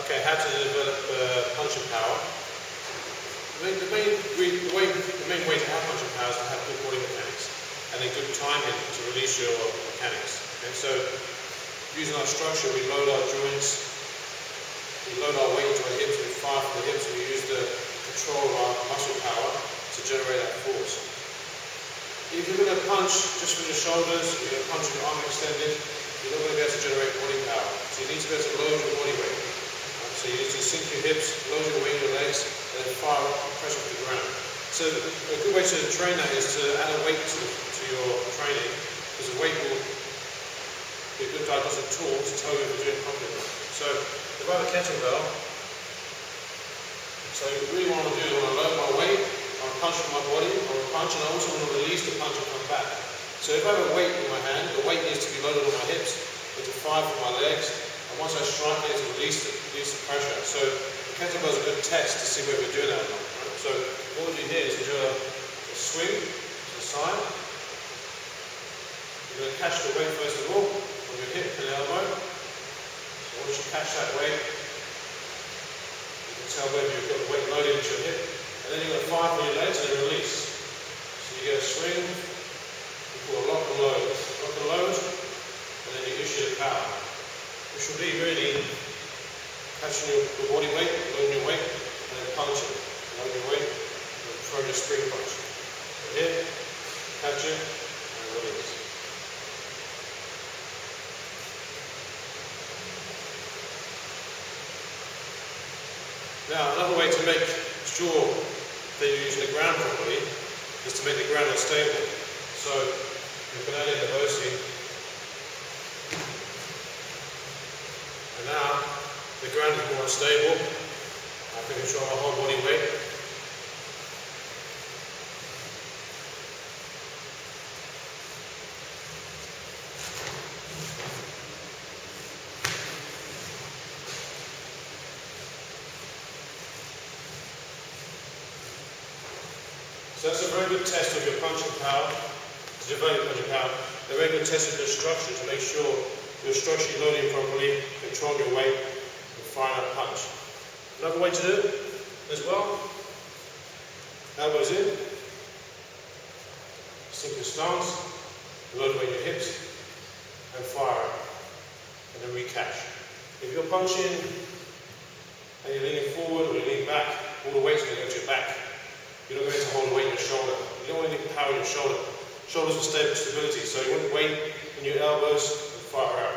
Okay, how to develop punching power. The main way to have punching power is to have good body mechanics and then good timing to release your mechanics. Okay, so using our structure, we load our joints, we load our weight into our hips, we fire from the hips, we use the control of our muscle power to generate that force. If you're going to punch just from your shoulders, you're going to punch with your arm extended, you're not going to be able to generate body power. So you need to be able to load your body weight. So you need to sink your hips, load your weight in your legs, and then fire up and press off the ground. So a good way to train that is to add a weight to your training, because the weight will be a good diagnostic tool to tell you if you're doing properly. So if I have a kettlebell, so you really want to do, I want to load my weight, I want to punch from my body, I want to punch, and I also want to release the punch and come back. So if I have a weight in my hand, the weight needs to be loaded on my hips, but to fire from my legs, and once I strike it, to release the pressure. So the kettlebell is a good test to see whether we're doing that or not. Right? So what we do here is we do a swing to the side. You're going to catch the weight first of all on your hip and elbow. So once you catch that weight, you can tell whether you've got the weight loaded into your hip. And then you're going to fire from your legs and then release. So you get a swing, you call a lock and load. Lock and load, and then you issue the power. Which will be really catching your body weight, loading your weight, and then punching. Loading your weight, and throwing your spring punch. So here, catch it, and release. Now, another way to make sure that you're using the ground properly is to make the ground unstable. So, you can add in the Bosu. And now, the ground is more unstable. I can control my whole body weight. So that's a very good test of your punching power, to develop your punching power. A very good test of your structure to make sure your structure is loading properly, control your weight, and fire that punch. Another way to do it as well, elbows in, sink your stance, load weight in your hips, and fire it, and then re-catch. If you're punching and you're leaning forward or you're leaning back, all the weight's going to go to your back. You're not going to hold the weight in your shoulder. You don't want any power in your shoulder. Shoulders are stability, so you want weight in your elbows and fire out.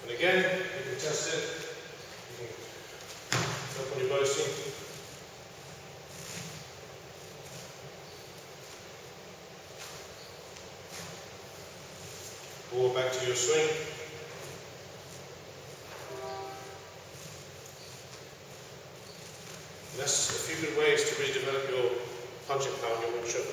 And again, you can test it. You can work on your Bosu. Or back to your swing. And that's a few good ways to really develop your punching power in your Wing Chun.